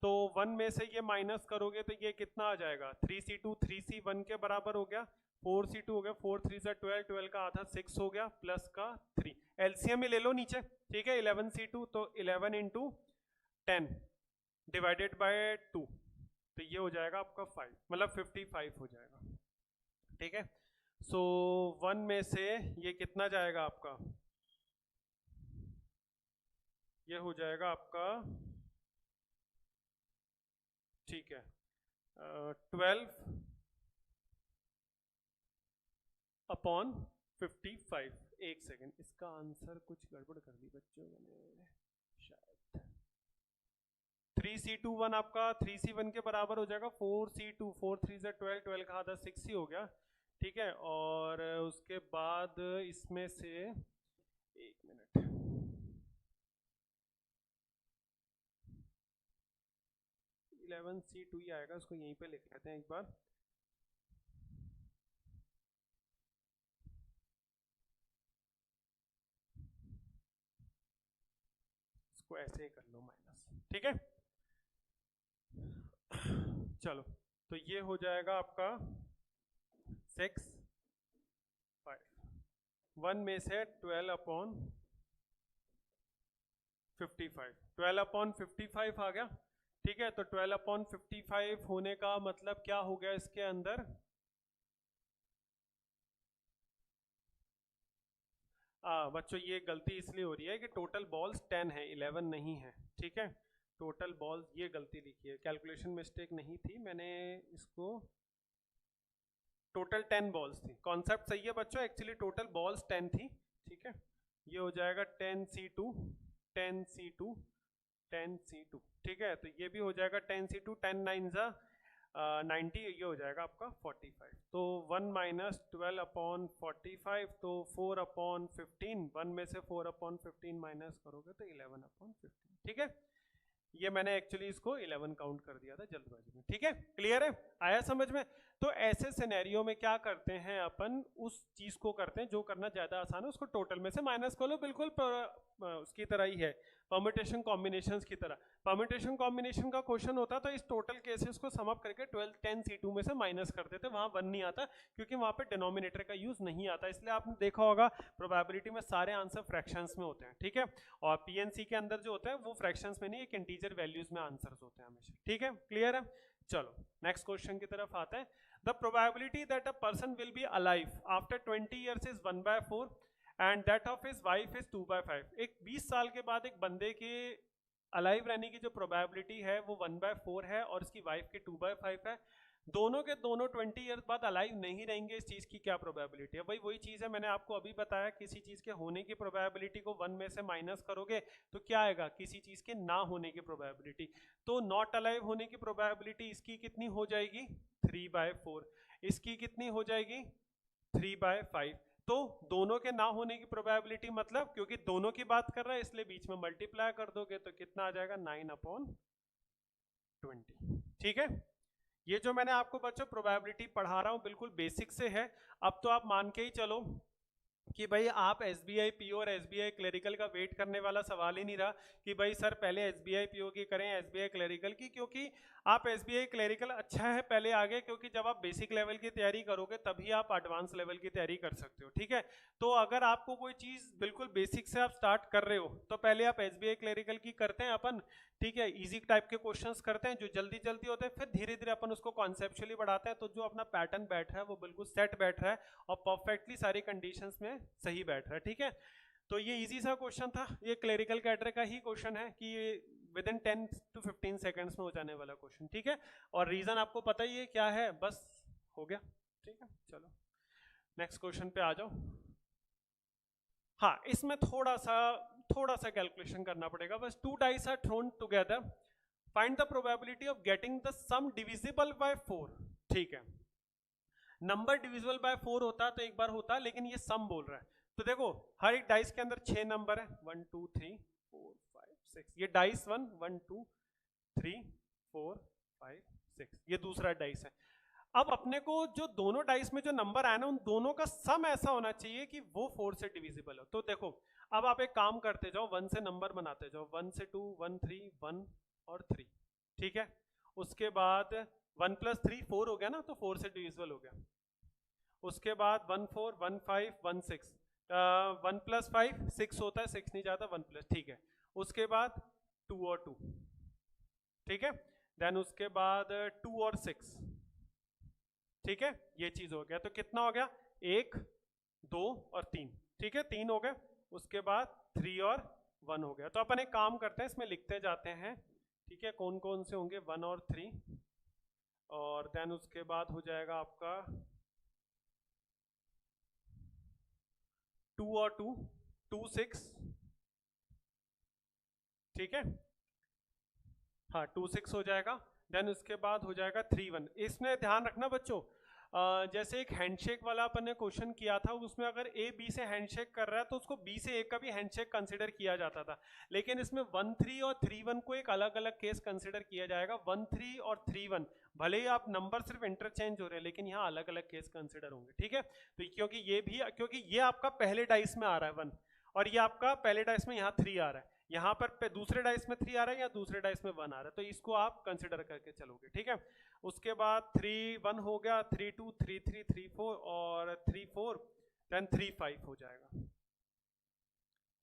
तो 1 में से ये माइनस करोगे तो ये कितना आ जाएगा, 3C2 3C1 के बराबर हो गया, 4C2 हो गया, 4 3 से 12, 12 का आधा 6 हो गया, प्लस का 3, एलसीएम में ले लो नीचे। ठीक है, 11C2 तो 11 इंटू 10 डिवाइडेड बाय 2, तो ये हो जाएगा आपका 5, मतलब 55 हो जाएगा। ठीक है, सो 1 में से ये कितना जाएगा आपका, ये हो जाएगा आपका, ठीक है, 12 अपॉन 55। एक सेकेंड, इसका आंसर कुछ गड़बड़ कर दी बच्चों ने शायद। 3C2 1 आपका 3C1 के बराबर हो जाएगा 4C2, 4 3 से 12, 12 का आधा 6 ही हो गया। ठीक है, और उसके बाद इसमें से एक मिनट, C2 ही आएगा, उसको यहीं पे लिख लेते हैं एक बार। इसको ऐसे ही कर लो माइनस। ठीक है, चलो, तो ये हो जाएगा आपका 6 5, 1 में से 12 अपॉन 55, 12 अपॉन 55 आ गया। ठीक है, तो 12 अपॉन 55 होने का मतलब क्या हो गया इसके अंदर, बच्चों ये गलती इसलिए हो रही है कि टोटल बॉल्स 10 है, 11 नहीं है। ठीक है, टोटल बॉल्स, ये गलती लिखी है, कैलकुलेशन मिस्टेक नहीं थी, मैंने इसको टोटल 10 बॉल्स थी, कॉन्सेप्ट सही है बच्चों, एक्चुअली टोटल बॉल्स 10 थी। ठीक है, ये हो जाएगा 10C2 10C2 10C2। ठीक है, तो ये भी हो जाएगा 10C2, 10 9 जा 90, ये हो जाएगा आपका 45। तो 1 माइनस 12 अपॉन 45, तो 4 अपॉन 15, 1 में से 4 अपॉन 15 माइनस करोगे तो 11 अपॉन 15। ठीक है, ये मैंने एक्चुअली इसको 11 काउंट कर दिया था जल्दबाजी में। ठीक है, क्लियर है, आया समझ में? तो ऐसे सिनेरियो में क्या करते हैं अपन, उस चीज को करते हैं जो करना ज्यादा आसान है, उसको टोटल में से माइनस कर लो, बिल्कुल उसकी तरह ही है, परम्यूटेशन कॉम्बिनेशंस की तरह। परम्यूटेशन कॉम्बिनेशन का क्वेश्चन होता तो इस टोटल केसेस को सम अप करके 12 10 C2 में से माइनस कर देते, वहां 1 नहीं आता क्योंकि वहां पे डिनोमिनेटर का यूज नहीं आता, इसलिए आपने देखा होगा प्रोबेबिलिटी में सारे आंसर फ्रैक्शंस में होते हैं, ठीक है। और पीएनसी के अंदर जो होता है वो फ्रैक्शंस में नहीं, एक इंटीजर वैल्यूज में आंसर्स होते हैं हमेशा, ठीक है, क्लियर है। चलो नेक्स्ट क्वेश्चन की तरफ आते हैं। The probability that a person will be alive after 20 years is 1/4 and that of his wife is 2/5। एक 20 साल के बाद एक बंदे के अलाइव रहने की जो प्रोबेबिलिटी है वो 1/4 है और इसकी वाइफ की 2/5 है। दोनों के दोनों 20 ईयर्स बाद अलाइव नहीं रहेंगे, इस चीज की क्या प्रोबेबिलिटी है? भाई वही चीज है मैंने आपको अभी बताया, किसी चीज के होने की प्रोबेबिलिटी को 1 में से माइनस करोगे तो क्या आएगा, किसी चीज के ना होने की प्रोबेबिलिटी। तो नॉट अलाइव होने की प्रोबेबिलिटी इसकी कितनी हो जाएगी, 3/4। इसकी कितनी हो जाएगी, 3/5। तो दोनों के ना होने की प्रोबेबिलिटी, मतलब क्योंकि दोनों की बात कर रहा है इसलिए बीच में मल्टीप्लाई कर दोगे तो कितना आ जाएगा, 9/20, ठीक है। ये जो मैंने आपको बच्चों प्रोबेबिलिटी पढ़ा रहा हूं बिल्कुल बेसिक से है। अब तो आप मान के ही चलो कि भाई आप एसबीआई पीओ और एसबीआई क्लरिकल का वेट करने वाला सवाल ही नहीं रहा कि भाई सर पहले एसबीआई पीओ की करें एसबीआई क्लरिकल की, क्योंकि आप एसबीआई क्लरिकल अच्छा है पहले आगे, क्योंकि जब आप बेसिक लेवल की तैयारी करोगे तभी आप एडवांस लेवल की तैयारी कर सकते हो, ठीक है। तो अगर आपको कोई चीज बिल्कुल बेसिक से आप स्टार्ट कर रहे हो तो पहले आप एसबीआई क्लरिकल की करते हैं अपन, ठीक है, इजी टाइप के क्वेश्चंस करते हैं जो जल्दी जल्दी होते हैं, फिर धीरे धीरे अपन उसको कॉन्सेप्चुअली बढ़ाते हैं, तो जो अपना पैटर्न बैठ रहा है वो बिल्कुल सेट बैठ रहा है और परफेक्टली सारी कंडीशंस में सही बैठ रहा है, ठीक है। तो ये इजी सा क्वेश्चन था, ये क्लरिकल कैडर का ही क्वेश्चन है कि ये विद इन 10 to 15 सेकंड्स में हो जाने वाला क्वेश्चन, ठीक है। और रीजन आपको पता ही है क्या है, बस हो गया, ठीक है। चलो नेक्स्ट क्वेश्चन पे आ जाओ। हाँ, इसमें थोड़ा सा कैलकुलेशन करना पड़ेगा बस। 2 dice are thrown together, find the probability of getting the sum divisible by 4, ठीक है। नंबर डिविजिबल बाय 4 होता तो एक बार होता, लेकिन ये सम बोल रहा है, तो देखो हर एक डाइस के अंदर 6 नंबर है, 1 2 3 4 5 6, ये डाइस 1 1 2 3 4 5 6, ये दूसरा डाइस है। अब अपने को जो दोनों डाइस में जो नंबर आया ना उन दोनों का सम ऐसा होना चाहिए कि वो 4 से डिविजिबल हो। तो देखो अब आप एक काम करते जाओ, 1 से नंबर बनाते जाओ, 1 से 2 1 3 1 और 3, ठीक है। उसके बाद 1 + 3 4 हो गया ना, तो 4 से डिविजिबल हो गया। उसके बाद 1 4 1 5 1 6, 1 + 5 6 होता है, 6 नहीं जाता, 1 +, ठीक है। उसके बाद 2 और 2, ठीक है। देन उसके बाद 2 और 6, ठीक है, ये चीज हो गया। तो कितना हो गया, 1 2 और 3, ठीक है, 3 हो गए। उसके बाद 3 और 1 हो गया। तो अपन एक काम करते हैं, इसमें लिखते जाते हैं, ठीक है, कौन कौन से होंगे, 1 और 3, और देन उसके बाद हो जाएगा आपका 2 और 2 2 6, ठीक है, हाँ 2 6 हो जाएगा। देन उसके बाद हो जाएगा 3 1। इसमें ध्यान रखना बच्चों, जैसे एक हैंडशेक वाला अपन ने क्वेश्चन किया था, उसमें अगर ए बी से हैंडशेक कर रहा है तो उसको बी से ए का भी हैंडशेक कंसिडर किया जाता था, लेकिन इसमें 1 3 और 3 1 को एक अलग अलग केस कंसिडर किया जाएगा। 1 3 और 3 1 भले ही आप नंबर सिर्फ इंटरचेंज हो रहे हैं लेकिन यहाँ अलग अलग केस कंसिडर होंगे, ठीक है। तो क्योंकि ये आपका पहले डाइस में आ रहा है 1 और ये आपका पहले डाइस में यहाँ 3 आ रहा है, यहाँ पर दूसरे डाइस में 3 आ रहा है या दूसरे डाइस में 1 आ रहा है, तो इसको आप कंसिडर करके चलोगे, ठीक है। उसके बाद 3 1 हो गया, 3 2 3 3 3 4 और 3 4, देन 3 5 हो जाएगा,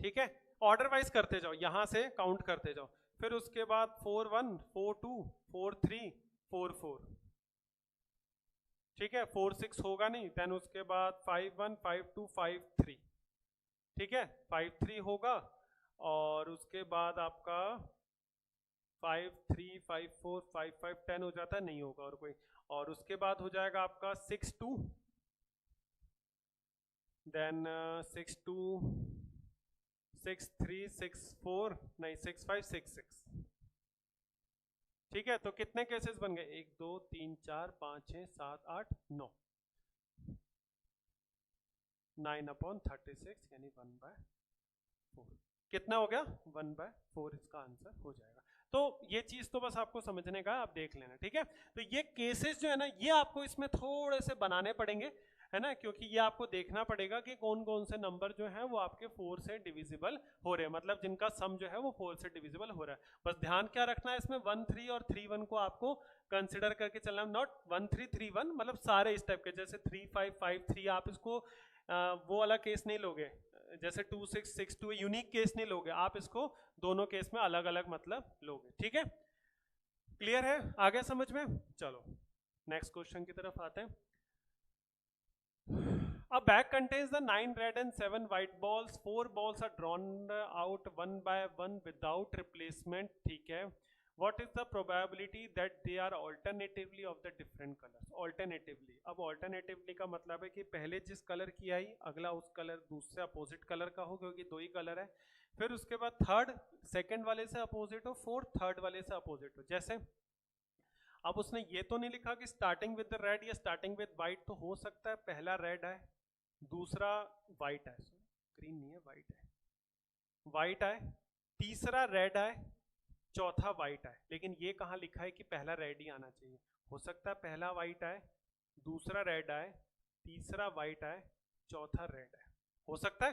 ठीक है। ऑर्डर वाइज करते जाओ, यहां से काउंट करते जाओ। फिर उसके बाद 4 1 4 2 4 3 4 4, ठीक है, 4 6 होगा नहीं। देन उसके बाद 5 1 5 2 5 3, ठीक है, 5 3 होगा। और उसके बाद आपका 5 3 5 4 5 5 10 हो जाता है, नहीं होगा और कोई। और उसके बाद हो जाएगा आपका 6 2, देन 6 2 6 3 6 4, नहीं 6 5 6 6, ठीक है। तो कितने केसेस बन गए, 1 2 3 4 5 6 7 8 9, 9/36 यानी 1/4, कितना हो गया, 1/4 इसका आंसर हो जाएगा। तो ये चीज तो बस आपको समझने का, आप देख लेना, ठीक है। तो ये केसेस जो है ना, ये आपको इसमें थोड़े से बनाने पड़ेंगे, है ना, क्योंकि ये आपको देखना पड़ेगा कि कौन कौन से नंबर जो है वो आपके 4 से डिविजिबल हो रहे हैं, मतलब जिनका सम जो है वो 4 से डिविजिबल हो रहा है। बस ध्यान क्या रखना है इसमें, 1 3 और 3 1 को आपको कंसिडर करके चलना, नॉट 1 3 3 1, मतलब सारे इस टाइप के, जैसे 3 5 5 3, आप इसको वो वाला केस नहीं लोगे, जैसे 2 6 6 2 यूनिक केस नहीं लोगे आप, इसको दोनों केस में अलग अलग मतलब लोगे, ठीक है। क्लियर है, आ गया समझ में? चलो नेक्स्ट क्वेश्चन की तरफ आते हैं। A bag contains the 9 red and 7 white balls. 4 balls are drawn out one by one without replacement. ठीक है. What is the probability that they are alternatively of the different colors? Alternatively. अब alternatively का मतलब है कि पहले जिस colour की आई, अगला उस कलर दूसरे अपोजिट कलर का हो, क्योंकि दो ही कलर है। फिर उसके बाद थर्ड सेकंड वाले से अपोजिट हो, फोर्थ थर्ड वाले से अपोजिट हो। जैसे अब उसने ये तो नहीं लिखा कि स्टार्टिंग विद द रेड या स्टार्टिंग विद वाइट, तो हो सकता है पहला रेड है, दूसरा वाइट है, ग्रीन नहीं है वाइट है, वाइट है, तीसरा रेड है, चौथा वाइट है। लेकिन ये कहाँ लिखा है कि पहला रेड ही आना चाहिए? हो सकता है पहला वाइट है, दूसरा रेड है, तीसरा वाइट है, चौथा रेड है, हो सकता है,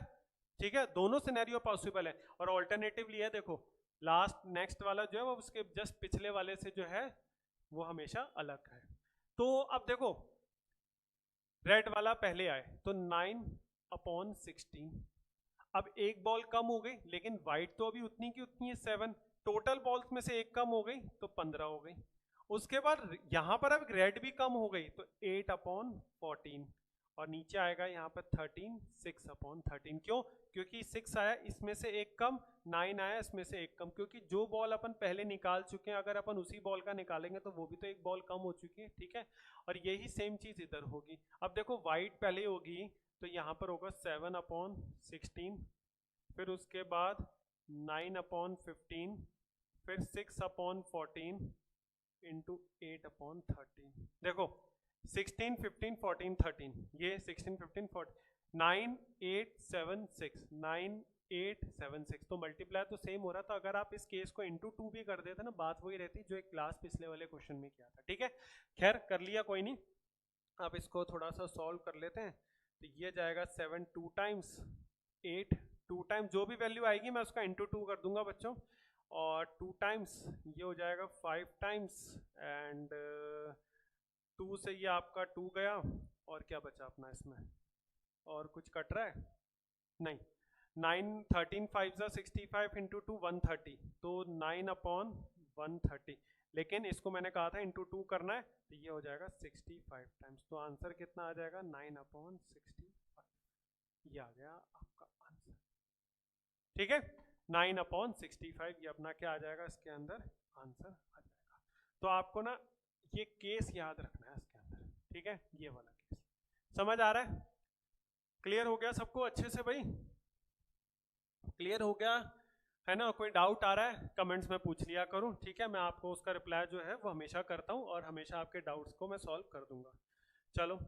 ठीक है। दोनों सिनेरियो पॉसिबल है। और ऑल्टरनेटिवली है, देखो लास्ट नेक्स्ट वाला जो है वो उसके जस्ट पिछले वाले से जो है वो हमेशा अलग है। तो अब देखो रेड वाला पहले आए तो 9/16, अब एक बॉल कम हो गई, लेकिन व्हाइट तो अभी उतनी की उतनी है 7, टोटल बॉल्स में से एक कम हो गई तो 15 हो गई। उसके बाद यहां पर अब रेड भी कम हो गई तो 8/14, और नीचे आएगा यहाँ पर 13, 6/13। क्यों? क्योंकि 6 आया इसमें से एक कम, 9 आया इसमें से एक कम, क्योंकि जो बॉल अपन पहले निकाल चुके हैं अगर अपन उसी बॉल का निकालेंगे तो वो भी तो एक बॉल कम हो चुकी है, ठीक है। और यही सेम चीज इधर होगी। अब देखो व्हाइट पहले होगी तो यहाँ पर होगा 7/16, फिर उसके बाद 9/15, फिर 6/14 इंटू 8/13। देखो 16 15 14 13, ये 16 15 14, 9 8 7 6, 9 8 7 6, तो मल्टीप्लाई तो सेम हो रहा था। अगर आप इस केस को इंटू 2 भी कर देते ना, बात वही रहती जो एक क्लास पिछले वाले क्वेश्चन में किया था, ठीक है। खैर कर लिया, कोई नहीं। अब इसको थोड़ा सा सॉल्व कर लेते हैं। तो ये जाएगा 7 2 टाइम्स 8, 2 टाइम्स जो भी वैल्यू आएगी मैं उसका इंटू 2 कर दूंगा बच्चों, और 2 टाइम्स ये हो जाएगा 5 टाइम्स, एंड 2 से ये आपका 2 गया, और क्या बचा अपना इसमें, और कुछ कट रहा है नहीं। 9 13 5 65 इंटू 2 130, तो 9/130, लेकिन इसको मैंने कहा था इंटू 2 करना है, तो ये हो जाएगा 65 टाइम्स। तो आंसर कितना आ जाएगा? 9/65, ये आ गया आपका आंसर, ठीक है। 9/65 ये अपना क्या आ जाएगा इसके अंदर आंसर आ जाएगा। तो आपको ना ये केस याद रखना है इसके अंदर, ठीक है, ये वाला केस। समझ आ रहा है? क्लियर हो गया सबको अच्छे से भाई? क्लियर हो गया है ना? कोई डाउट आ रहा है कमेंट्स में पूछ लिया करूं, ठीक है। मैं आपको उसका रिप्लाई जो है वो हमेशा करता हूं, और हमेशा आपके डाउट्स को मैं सॉल्व कर दूंगा। चलो,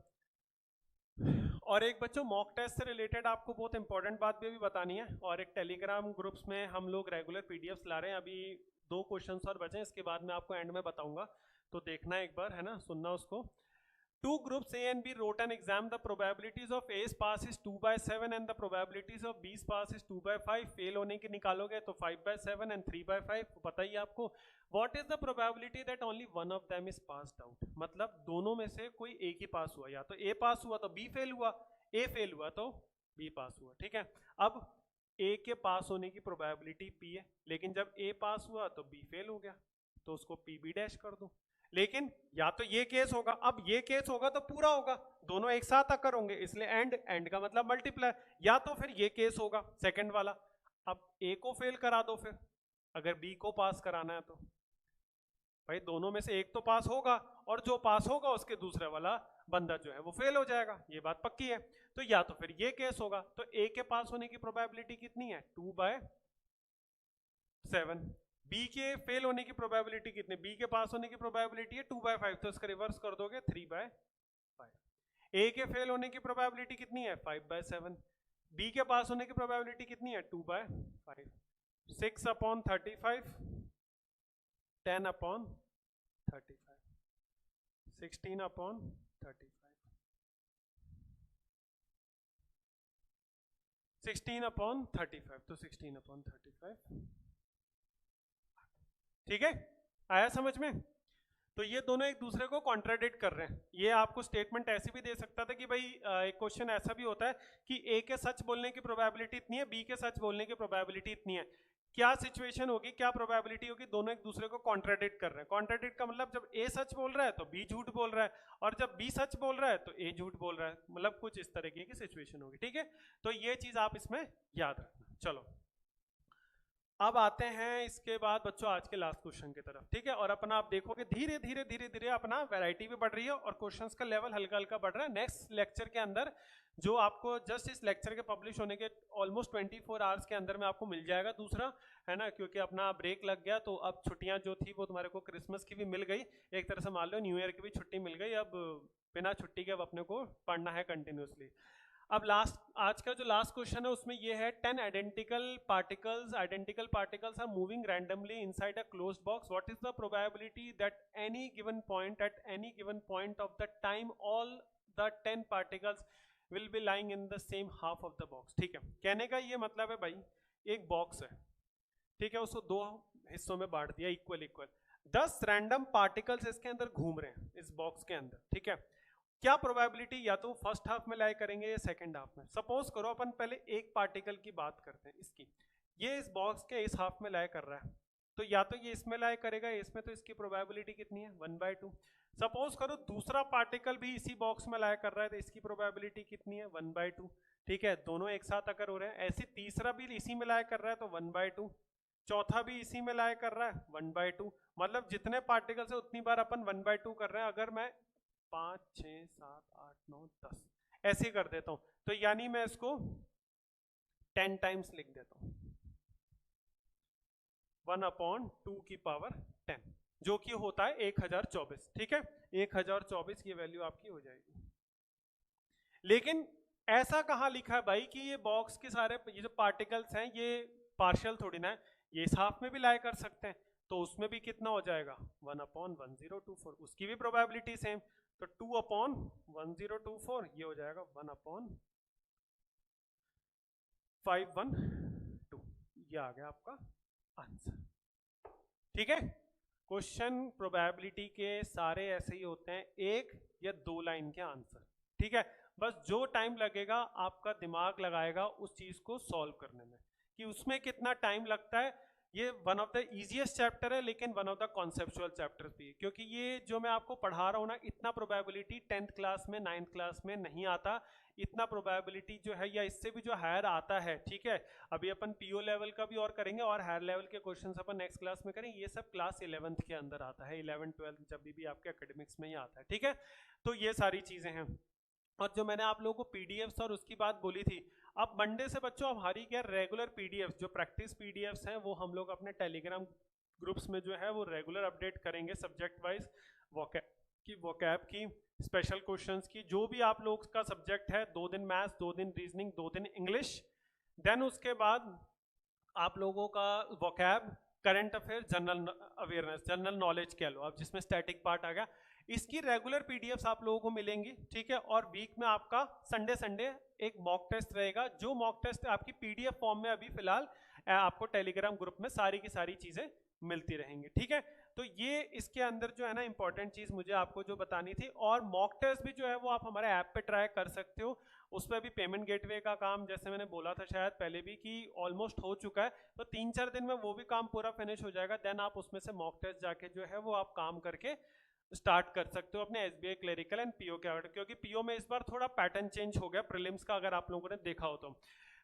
और एक बच्चों मॉक टेस्ट से रिलेटेड आपको बहुत इंपॉर्टेंट बात भी अभी बतानी है, और एक टेलीग्राम ग्रुप्स में हम लोग रेगुलर पीडीएफ्स ला रहे हैं। अभी 2 क्वेश्चंस और बचे हैं, इसके बाद मैं आपको एंड में बताऊंगा, तो देखना एक बार, है ना, सुनना उसको। 2 groups A and B wrote an exam. The probabilities of A's pass is 2/7 and the probabilities of B's pass is 2/5. Fail होने की निकालोगे तो 5/7 and 3/5, पता ही आपको। What is the probability that only one of them is passed out? मतलब दोनों में से कोई एक ही पास हुआ, या तो A पास हुआ तो B फेल हुआ, A फेल हुआ तो B पास हुआ, ठीक है। अब A के पास होने की प्रोबेबिलिटी P है, लेकिन जब A पास हुआ तो B फेल हो गया, तो उसको PB डैश कर दो। लेकिन या तो ये केस होगा, अब ये केस होगा तो पूरा होगा, दोनों एक साथ आकर होंगे, इसलिए एंड, एंड का मतलब मल्टीप्लाई। या तो फिर ये केस होगा सेकंड वाला, अब ए को फेल करा दो, फिर अगर बी को पास कराना है तो भाई दोनों में से एक तो पास होगा, और जो पास होगा उसके दूसरे वाला बंदा जो है वो फेल हो जाएगा, ये बात पक्की है। तो या तो फिर ये केस होगा, तो ए के पास होने की प्रोबेबिलिटी कितनी है? 2/7। बी के फेल होने की प्रोबेबिलिटी कितनी? बी के पास होने की प्रोबेबिलिटी है 2/5, तो इसका रिवर्स कर दोगे 3/5। ए के फेल होने की प्रोबेबिलिटी कितनी है? 5/7। बी के पास होने की प्रोबेबिलिटी कितनी है? 2/5। 6/35 10/35, 16/35, 16/35, तो 16/35, ठीक है, आया समझ में? तो ये दोनों एक दूसरे को कॉन्ट्राडिक्ट कर रहे हैं। ये आपको स्टेटमेंट ऐसी भी दे सकता था कि भाई एक क्वेश्चन ऐसा भी होता है कि ए के सच बोलने की प्रोबेबिलिटी इतनी है, बी के सच बोलने की प्रोबेबिलिटी इतनी है। क्या सिचुएशन होगी, क्या प्रोबेबिलिटी होगी, दोनों एक दूसरे को कॉन्ट्राडिक्ट कर रहे हैं। कॉन्ट्राडिक्ट का मतलब जब ए सच बोल रहा है तो बी झूठ बोल रहा है, और जब बी सच बोल रहा है तो ए झूठ बोल रहा है, मतलब कुछ इस तरीके की सिचुएशन होगी, ठीक है। तो ये चीज आप इसमें याद रखना। चलो अब आते हैं इसके बाद बच्चों आज के लास्ट क्वेश्चन की तरफ, ठीक है। और अपना आप देखोगे धीरे धीरे धीरे धीरे अपना वैरायटी भी बढ़ रही है और क्वेश्चंस का लेवल हल्का हल्का बढ़ रहा है। नेक्स्ट लेक्चर के अंदर जो आपको जस्ट इस लेक्चर के पब्लिश होने के ऑलमोस्ट 24 आवर्स के अंदर में आपको मिल जाएगा दूसरा, है ना, क्योंकि अपना ब्रेक लग गया तो अब छुट्टियां जो थी वो तुम्हारे को क्रिसमस की भी मिल गई, एक तरह से मान लो न्यू ईयर की भी छुट्टी मिल गई। अब बिना छुट्टी के अब अपने को पढ़ना है कंटिन्यूसली। अब लास्ट आज का जो लास्ट क्वेश्चन है उसमें ये है 10 identical particles are moving randomly inside a closed box, what is the probability that any given point of the time all the 10 particles will be lying in the same half of the box. ठीक है, कहने का ये मतलब है भाई एक box है, ठीक है, उसको दो हिस्सों में बांट दिया इक्वल 10 रैंडम पार्टिकल्स इसके अंदर घूम रहे हैं इस बॉक्स के अंदर, ठीक है। क्या प्रोबेबिलिटी, या तो फर्स्ट हाफ में लाई करेंगे या सेकंड हाफ में। सपोज करो अपन पहले एक पार्टिकल की बात करते हैं, इसकी, ये इस बॉक्स के इस हाफ में लाई कर रहा है, तो या तो ये इसमें लाई करेगा इसमें, तो इसकी प्रोबेबिलिटी कितनी है 1/2। सपोज करो दूसरा पार्टिकल भी इसी बॉक्स में लाई कर रहा है तो इसकी प्रोबेबिलिटी कितनी है 1/2, ठीक है, दोनों एक साथ अगर हो रहे हैं। ऐसे तीसरा भी इसी में लाई कर रहा है तो 1/2, चौथा भी इसी में लाई कर रहा है 1/2, मतलब जितने पार्टिकल्स है उतनी बार अपन 1/2 कर रहे हैं। अगर मैं 5, 6, 7, 8, 9, 10 ऐसे कर देता हूं तो यानी मैं इसको 10 टाइम्स लिख देता हूं, 1/2 की पावर 10, जो कि होता है 1024, ठीक है, 1024 की वैल्यू आपकी हो जाएगी। लेकिन ऐसा कहां लिखा है भाई कि ये बॉक्स के सारे ये जो पार्टिकल्स हैं ये पार्शियल थोड़ी ना है, ये इस हाफ में भी लाई कर सकते हैं, तो उसमें भी कितना हो जाएगा 1/1024, उसकी भी प्रोबेबिलिटी सेम, तो 2/1024 ये हो जाएगा 1/512, ये आ गया आपका आंसर, ठीक है। क्वेश्चन प्रोबेबिलिटी के सारे ऐसे ही होते हैं, 1 या 2 लाइन के आंसर, ठीक है। बस जो टाइम लगेगा आपका दिमाग लगाएगा उस चीज को सॉल्व करने में, कि उसमें कितना टाइम लगता है। ये one of the easiest chapter है लेकिन one of the conceptual chapters भी है, क्योंकि ये जो मैं आपको पढ़ा रहा हूँ ना, इतना प्रोबेबिलिटी 10th क्लास में 9th क्लास में नहीं आता, इतना प्रोबेबिलिटी जो है या इससे भी जो हायर आता है, ठीक है। अभी अपन पीओ लेवल का भी और करेंगे और हायर लेवल के क्वेश्चंस अपन नेक्स्ट क्लास में करेंगे, ये सब क्लास 11th के अंदर आता है, 11th 12th जब भी आपके एकेडमिक्स में ही आता है, ठीक है। तो ये सारी चीजें हैं। और जो मैंने आप लोगों को पीडीएफ्स और उसकी बात बोली थी, अब मंडे से बच्चों हमारी क्या रेगुलर पीडीएफ्स जो प्रैक्टिस पीडीएफ्स हैं वो हम लोग अपने टेलीग्राम ग्रुप्स में जो है वो रेगुलर अपडेट करेंगे, सब्जेक्ट वाइज वोकैब की स्पेशल क्वेश्चंस की, जो भी आप लोग का सब्जेक्ट है, 2 दिन मैथ्स, 2 दिन रीजनिंग, 2 दिन इंग्लिश, देन उसके बाद आप लोगों का vocab, current affair, general awareness, general knowledge कह लो आप, जिसमें स्टैटिक पार्ट आ गया। इसकी रेगुलर पीडीएफ्स आप लोगों को मिलेंगी, ठीक है। और वीक में आपका संडे एक मॉक टेस्ट रहेगा, जो मॉक टेस्ट आपकी पीडीएफ फॉर्म में अभी फिलहाल आपको टेलीग्राम ग्रुप में सारी की सारी चीजें मिलती रहेंगी, ठीक है। तो ये इसके अंदर जो है ना इंपॉर्टेंट चीज मुझे आपको जो बतानी थी। और मॉक टेस्ट भी जो है वो आप हमारे ऐप पे ट्राई कर सकते हो, उस पर भी पेमेंट गेटवे का काम जैसे मैंने बोला था शायद पहले भी कि ऑलमोस्ट हो चुका है, तो 3-4 दिन में वो भी काम पूरा फिनिश हो जाएगा। देन आप उसमें से मॉक टेस्ट जाके जो है वो आप काम करके स्टार्ट कर सकते हो अपने एसबीआई क्लरिकल एंड पीओ के, क्योंकि पीओ में इस बार थोड़ा पैटर्न चेंज हो गया प्रीलिम्स का, अगर आप लोगों ने देखा हो तो,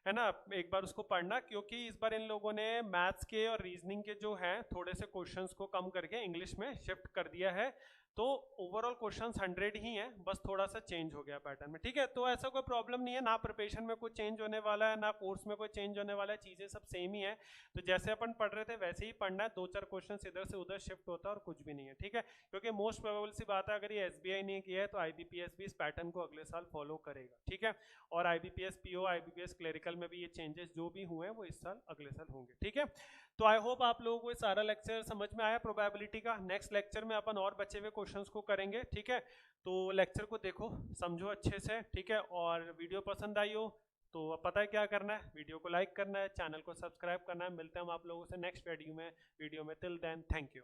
है ना, एक बार उसको पढ़ना, क्योंकि इस बार इन लोगों ने मैथ्स के और रीजनिंग के जो हैं थोड़े से क्वेश्चंस को कम करके इंग्लिश में शिफ्ट कर दिया है। तो ओवरऑल क्वेश्चंस 100 ही हैं, बस थोड़ा सा चेंज हो गया पैटर्न में, ठीक है। तो ऐसा कोई प्रॉब्लम नहीं है, ना प्रिपरेशन में कोई चेंज होने वाला है, ना कोर्स में कोई चेंज होने वाला है, चीज़ें सब सेम ही है। तो जैसे अपन पढ़ रहे थे वैसे ही पढ़ना है, 2-4 क्वेश्चन इधर से उधर शिफ्ट होता है और कुछ भी नहीं है, ठीक है। क्योंकि मोस्ट प्रोबेबल सी बात है, अगर ये SBI नहीं किया है तो IBPS भी इस पैटर्न को अगले साल फॉलो करेगा, ठीक है। और IBPS PO, IBPS क्लरिकल में भी ये चेंजेस जो भी हुए हैं वो इस साल अगले साल होंगे, ठीक है। तो आई होप आप लोगों को ये सारा लेक्चर समझ में आया प्रोबेबिलिटी का। नेक्स्ट लेक्चर में अपन और बचे हुए क्वेश्चंस को करेंगे, ठीक है। तो लेक्चर को देखो, समझो अच्छे से, ठीक है। और वीडियो पसंद आई हो तो अब पता है क्या करना है, वीडियो को लाइक करना है, चैनल को सब्सक्राइब करना है। मिलते हैं हम आप लोगों से नेक्स्ट वीडियो में। Till then, thank you.